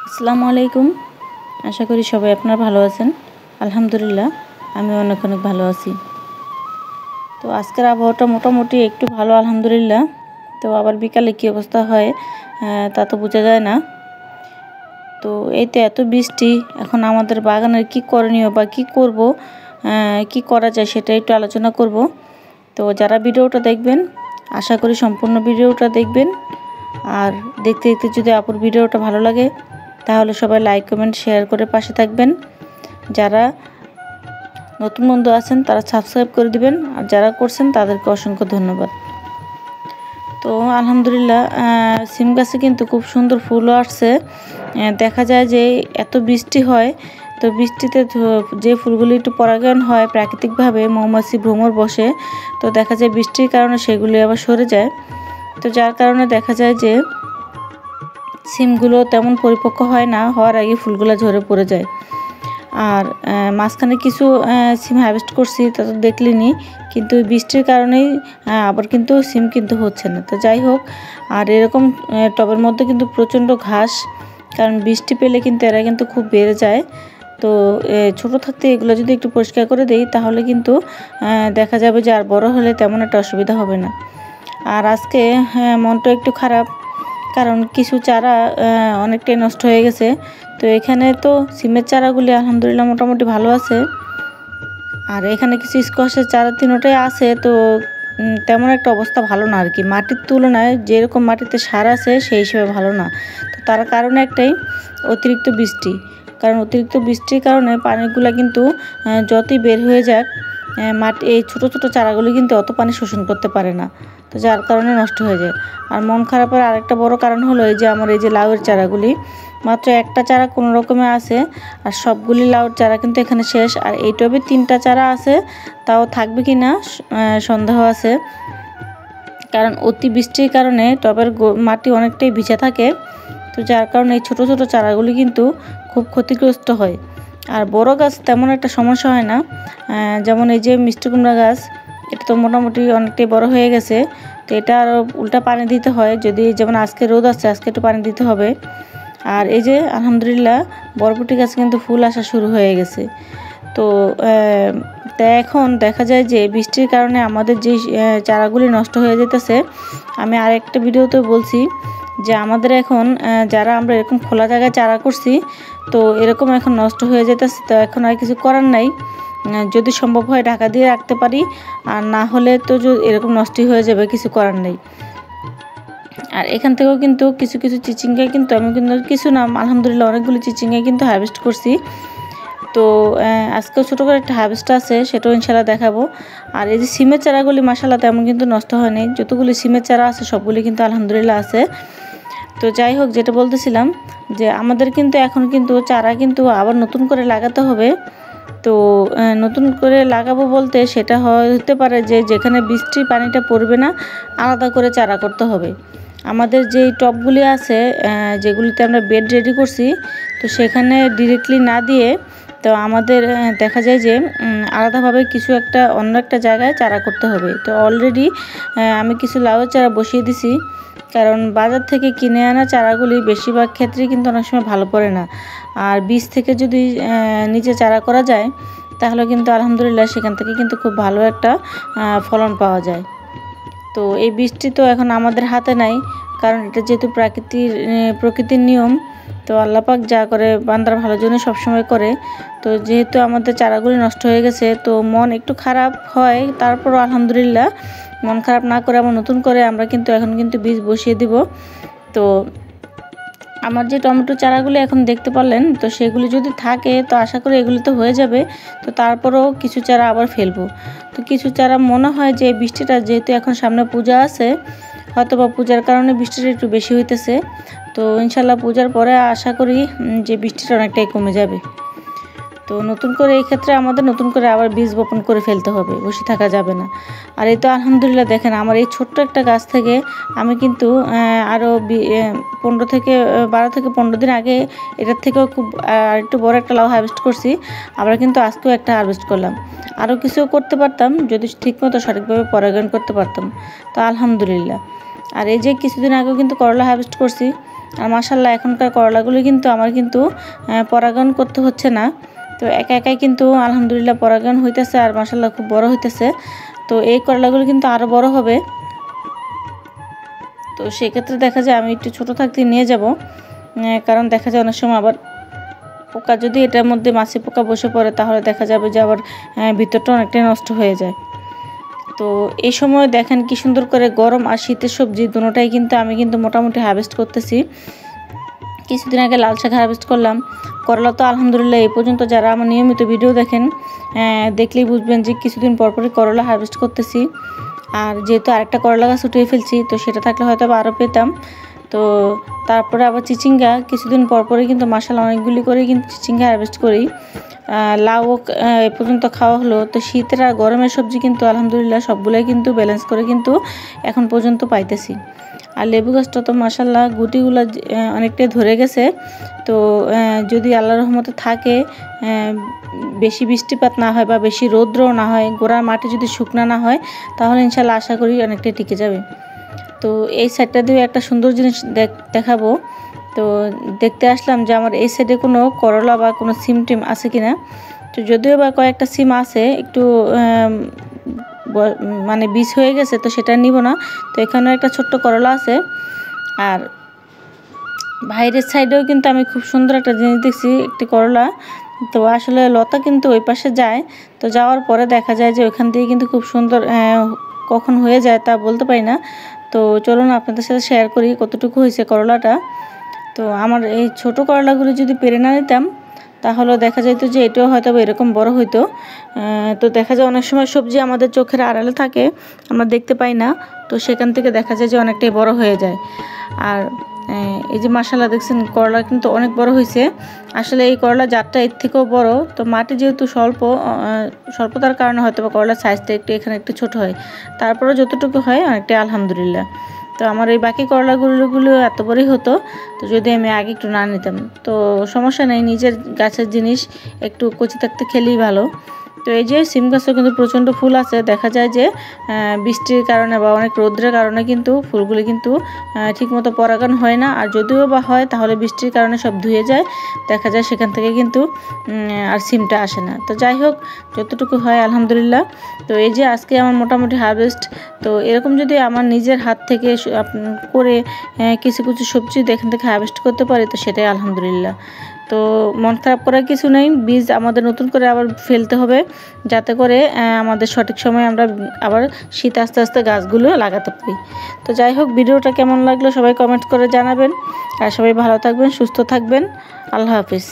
আসসালামু আলাইকুম। আশা করি সবাই আপনারা ভালো আছেন। আলহামদুলিল্লাহ আমি অনেক ভালো আছি। তো আজকের আবহাওয়াটা মোটামুটি একটু ভালো আলহামদুলিল্লাহ। তো আবার বিকালে কী অবস্থা হয় তা তো বোঝা যায় না। তো এই তো এত বৃষ্টি, এখন আমাদের বাগানের কি করণীয় বা কি করব, কি করা যায় সেটা একটু আলোচনা করব। তো যারা ভিডিওটা দেখবেন আশা করি সম্পূর্ণ ভিডিওটা দেখবেন। আর দেখতে দেখতে যদি আপুর ভিডিওটা ভালো লাগে তাহলে সবাই লাইক কমেন্ট শেয়ার করে পাশে থাকবেন। যারা নতুন বন্ধু আছেন তারা সাবস্ক্রাইব করে দিবেন, আর যারা করছেন তাদেরকে অসংখ্য ধন্যবাদ। তো আলহামদুলিল্লাহ সিম গাছে কিন্তু খুব সুন্দর ফুলও আসছে। দেখা যায় যে এত বৃষ্টি হয়, তো বৃষ্টিতে যে ফুলগুলি একটু পরাগায়ন হয় প্রাকৃতিকভাবে, মৌমাছি ভ্রমর বসে, তো দেখা যায় বৃষ্টির কারণে সেগুলি আবার সরে যায়। তো যার কারণে দেখা যায় যে সিমগুলো তেমন পরিপক্ক হয় না, হওয়ার আগে ফুলগুলো ঝরে পড়ে যায়। আর মাঝখানে কিছু সিম হারভেস্ট করছি, তা তো দেখলিনি, কিন্তু বৃষ্টির কারণেই আবার কিন্তু সিম কিন্তু হচ্ছে না। তো যাই হোক, আর এরকম টবের মধ্যে কিন্তু প্রচণ্ড ঘাস, কারণ বৃষ্টি পেলে কিন্তু এরা কিন্তু খুব বেড়ে যায়। তো ছোট থাকতে এগুলো যদি একটু পরিষ্কার করে দেই তাহলে কিন্তু দেখা যাবে যে আর বড় হলে তেমন একটা অসুবিধা হবে না। আর আজকে মনটা একটু খারাপ, কারণ কিছু চারা অনেকটাই নষ্ট হয়ে গেছে। তো এখানে তো সিমের চারাগুলি আলহামদুলিল্লাহ মোটামুটি ভালো আছে, আর এখানে কিছু স্কোয়াশের চারা তিনটাই আছে। তো তেমন একটা অবস্থা ভালো না আর কি, মাটির তুলনায় যেরকম মাটিতে সার আছে সেই হিসেবে ভালো না। তো তার কারণে একটাই, অতিরিক্ত বৃষ্টি। কারণ অতিরিক্ত বৃষ্টির কারণে পানিগুলো কিন্তু যতই বের হয়ে যাক, মাটি এই ছোটো ছোটো চারাগুলি কিন্তু অত পানি শোষণ করতে পারে না, তো যার কারণে নষ্ট হয়ে যায়। আর মন খারাপের আরেকটা বড় কারণ হলো এই যে আমার এই যে লাউয়ের চারাগুলি, মাত্র একটা চারা কোনো রকমে আছে, আর সবগুলি লাউর চারা কিন্তু এখানে শেষ। আর এই টবে 3টা চারা আছে, তাও থাকবে কি না সন্দেহ আছে, কারণ অতি বৃষ্টির কারণে টবের মাটি অনেকটাই ভিজা থাকে। তো যার কারণে এই ছোটো ছোটো চারাগুলি কিন্তু খুব ক্ষতিগ্রস্ত হয়। আর বড় গাছ তেমন একটা সমস্যা হয় না, যেমন এই যে মিষ্টি কুমড়া গাছ, এটা তো মোটামুটি অনেকটাই বড় হয়ে গেছে। তো এটা আরও উল্টা পানি দিতে হয়, যদি যেমন আজকে রোদ আছে আজকে একটু পানি দিতে হবে। আর এই যে আলহামদুলিল্লাহ বরবটি গাছে কিন্তু ফুল আসা শুরু হয়ে গেছে। তো এখন দেখা যায় যে বৃষ্টির কারণে আমাদের যে চারাগুলি নষ্ট হয়ে যেতেছে, আমি আরেকটা ভিডিওতে বলছি যে আমাদের এখন যারা আমরা এরকম খোলা জায়গায় চারা করছি, তো এরকম এখন নষ্ট হয়ে যেতেছে। তো এখন আর কিছু করার নাই, যদি সম্ভব হয় ঢাকা দিয়ে রাখতে পারি, আর না হলে তো এরকম নষ্টই হয়ে যাবে, কিছু করার নেই। আর এখান থেকেও কিন্তু কিছু কিছু চিচিঙ্গা কিন্তু আমি কিন্তু কিছু না আলহামদুলিল্লাহ অনেকগুলো চিচিঙ্গা কিন্তু হারভেস্ট করছি। তো আজকেও ছোটো করে একটা হারভেস্ট আছে, সেটাও ইনশাল্লাহ দেখাবো। আর এই যে সিমের চারাগুলি মাশাআল্লাহ তেমন কিন্তু নষ্ট হয়নি, যতগুলি সিমের চারা আছে সবগুলি কিন্তু আলহামদুলিল্লাহ আছে। তো যাই হোক, যেটা বলতেছিলাম যে আমাদের কিন্তু এখন কিন্তু চারা কিন্তু আবার নতুন করে লাগাতে হবে। তো নতুন করে লাগাবো বলতে সেটা হতে পারে যে যেখানে বৃষ্টির পানিটা পড়বে না আলাদা করে চারা করতে হবে। আমাদের যেই টবগুলি আছে যেগুলিতে আমরা বেড রেডি করছি, তো সেখানে ডিরেক্টলি না দিয়ে তো আমাদের দেখা যায় যে আলাদাভাবে কিছু একটা অন্য একটা জায়গায় চারা করতে হবে। তো অলরেডি আমি কিছু লাউয়ের চারা বসিয়ে দিছি, কারণ বাজার থেকে কিনে আনা চারাগুলি বেশিরভাগ ক্ষেত্রেই কিন্তু অনেক সময় ভালো পড়ে না। আর বীজ থেকে যদি নিচে চারা করা যায় তাহলে কিন্তু আলহামদুলিল্লাহ সেখান থেকে কিন্তু খুব ভালো একটা ফলন পাওয়া যায়। তো এই বৃষ্টি তো এখন আমাদের হাতে নাই, কারণ এটা যেহেতু প্রকৃতির নিয়ম। তো আল্লাহ পাক যা করে বান্দার ভালোর জন্য সবসময় করে। তো যেহেতু আমাদের চারাগুলি নষ্ট হয়ে গেছে, তো মন একটু খারাপ হয়, তারপরও আলহামদুলিল্লাহ মন খারাপ না করে আবার নতুন করে আমরা কিন্তু এখন কিন্তু বীজ বসিয়ে দিব। তো আমার যে টমেটো চারাগুলি এখন দেখতে পারলেন, তো সেগুলি যদি থাকে তো আশা করি এগুলি তো হয়ে যাবে। তো তারপরেও কিছু চারা আবার ফেলবো। তো কিছু চারা মনে হয় যে বৃষ্টিটা যেহেতু এখন সামনে পূজা আছে, হয়তো বা পূজার কারণে বৃষ্টিটা একটু বেশি হইতেছে। তো ইনশাল্লাহ পূজার পরে আশা করি যে বৃষ্টিটা অনেকটাই কমে যাবে। তো নতুন করে এই ক্ষেত্রে আমাদের নতুন করে আবার বীজ বপন করে ফেলতে হবে, বসে থাকা যাবে না। আর এই তো আলহামদুলিল্লাহ দেখেন আমার এই ছোট্ট একটা গাছ থেকে আমি কিন্তু আরও 12 থেকে 15 দিন আগে এটার থেকেও খুব একটু বড় একটা লাউ হারভেস্ট করছি। আবার কিন্তু আজকেও একটা হারভেস্ট করলাম, আরও কিছু করতে পারতাম যদি ঠিকমতো সঠিকভাবে পরাগায়ন করতে পারতাম। তো আলহামদুলিল্লাহ। আর এই যে কিছুদিন আগেও কিন্তু করলা হারভেস্ট করছি, আর মাশাআল্লাহ এখনকার করলাগুলো কিন্তু আমার কিন্তু পরাগায়ন করতে হচ্ছে না। তো একা একাই কিন্তু আলহামদুলিল্লাহ পরাগায়ন হইতেছে আর মাশাআল্লাহ খুব বড় হইতেছে। তো এই করলাগুলো কিন্তু আরও বড় হবে। তো সেক্ষেত্রে দেখা যায় আমি একটু ছোটো থাকতে নিয়ে যাব, কারণ দেখা যায় অনেক সময় আবার পোকা যদি এটার মধ্যে মাছি পোকা বসে পড়ে তাহলে দেখা যাবে যে আবার ভিতরটা অনেকটাই নষ্ট হয়ে যায়। তো এই সময় দেখেন কি সুন্দর করে গরম আর শীতের সবজি দুটোটাই কিন্তু আমি কিন্তু মোটামুটি হারভেস্ট করতেছি। কিছুদিন আগে লাল শাক হারভেস্ট করলাম। করলা তো আলহামদুলিল্লাহ এই পর্যন্ত যারা আমার নিয়মিত ভিডিও দেখেন দেখলেই বুঝবেন যে কিছুদিন পরপরই করলা হারভেস্ট করতেছি। আর যেহেতু আরেকটা করলা গাছ উঠিয়ে ফেলছি, তো সেটা থাকলে হয়তো আরও পেতাম। তো তারপরে আবার চিচিঙ্গা কিছুদিন পরপরই কিন্তু মাশাআল্লাহ অনেকগুলি করে কিন্তু চিচিঙ্গা হারভেস্ট করি। লাউ এ পর্যন্ত খাওয়া হলো। তো শীতের আর গরমের সবজি কিন্তু আলহামদুলিল্লাহ সবগুলোই কিন্তু ব্যালেন্স করে কিন্তু এখন পর্যন্ত পাইতেছি। আর লেবু গাছটা তো মাশাআল্লাহ গুটিগুলো অনেকটাই ধরে গেছে। তো যদি আল্লাহর রহমতে থাকে, বেশি বৃষ্টিপাত না হয় বা বেশি রৌদ্রও না হয়, গোড়ার মাটি যদি শুকনা না হয়, তাহলে ইনশাআল্লাহ আশা করি অনেকটাই টিকে যাবে। তো এই সাইডটা দিয়ে একটা সুন্দর জিনিস দেখাবো। তো দেখতে আসলাম যে আমার এই সাইডে কোনো করলা বা কোনো সিম টিম আছে কিনা। তো যদিও বা কয়েকটা সিম আছে, একটু মানে বীজ হয়ে গেছে, তো সেটা নিব না। তো এখানে একটা ছোট্ট করলা আছে। আর বাইরের সাইডেও কিন্তু আমি খুব সুন্দর একটা জিনিস দেখছি, একটি করলা। তো আসলে লতা কিন্তু ওই পাশে যায়, তো যাওয়ার পরে দেখা যায় যে ওইখান দিয়ে কিন্তু খুব সুন্দর কখন হয়ে যায় তা বলতে পারি না। তো চলুন আপনাদের সাথে শেয়ার করি কতটুকু হয়েছে করলাটা। তো আমার এই ছোট করলাগুলো যদি পেরে না নিতাম তাহলে দেখা যেত যে এটাও হয়তো এরকম বড় হইতো। তো দেখা যায় অনেক সময় সবজি আমাদের চোখের আড়ালে থাকে, আমরা দেখতে পাই না। তো সেখান থেকে দেখা যায় যে অনেকটাই বড় হয়ে যায়। আর এই যে মাশাআল্লাহ দেখছেন করলা কিন্তু অনেক বড় হয়েছে। আসলে এই করলা জাতটা এর থেকেও বড়। তো মাটি যেহেতু স্বল্পতার কারণে হয়তো বা করলার সাইজটা একটু এখানে একটু ছোট হয়, তারপরে যতটুকু হয় অনেকটাই আলহামদুলিল্লাহ। তো আমার এই বাকি করলাগুলো এত বড়ই হতো, তো যদি আমি আগে একটু না নিতাম। তো সমস্যা নেই, নিজের গাছের জিনিস একটু কচি থাকতে খেলেই ভালো। তো এই যে সিম গাছও কিন্তু প্রচণ্ড ফুল আছে। দেখা যায় যে বৃষ্টির কারণে বা অনেক রৌদ্রের কারণে কিন্তু ফুলগুলি কিন্তু ঠিকমতো পরাগায়ন হয় না। আর যদিও বা হয় তাহলে বৃষ্টির কারণে সব ধুয়ে যায়, দেখা যায় সেখান থেকে কিন্তু আর সিমটা আসে না। তো যাই হোক, যতটুকু হয় আলহামদুলিল্লাহ। তো এই যে আজকে আমার মোটামুটি হারভেস্ট। তো এরকম যদি আমার নিজের হাত থেকে করে কিছু কিছু সবজি এখান থেকে হারভেস্ট করতে পারি, তো সেটাই আলহামদুলিল্লাহ। তো মন খারাপ করার কিছু নেই, বীজ আমাদের নতুন করে আবার ফেলতে হবে, যাতে করে আমাদের সঠিক সময়ে আমরা আবার শীত আস্তে আস্তে গাছগুলো লাগাতে পারি। তো যাই হোক, ভিডিওটা কেমন লাগলো সবাই কমেন্ট করে জানাবেন। আর সবাই ভালো থাকবেন, সুস্থ থাকবেন। আল্লাহ হাফিজ।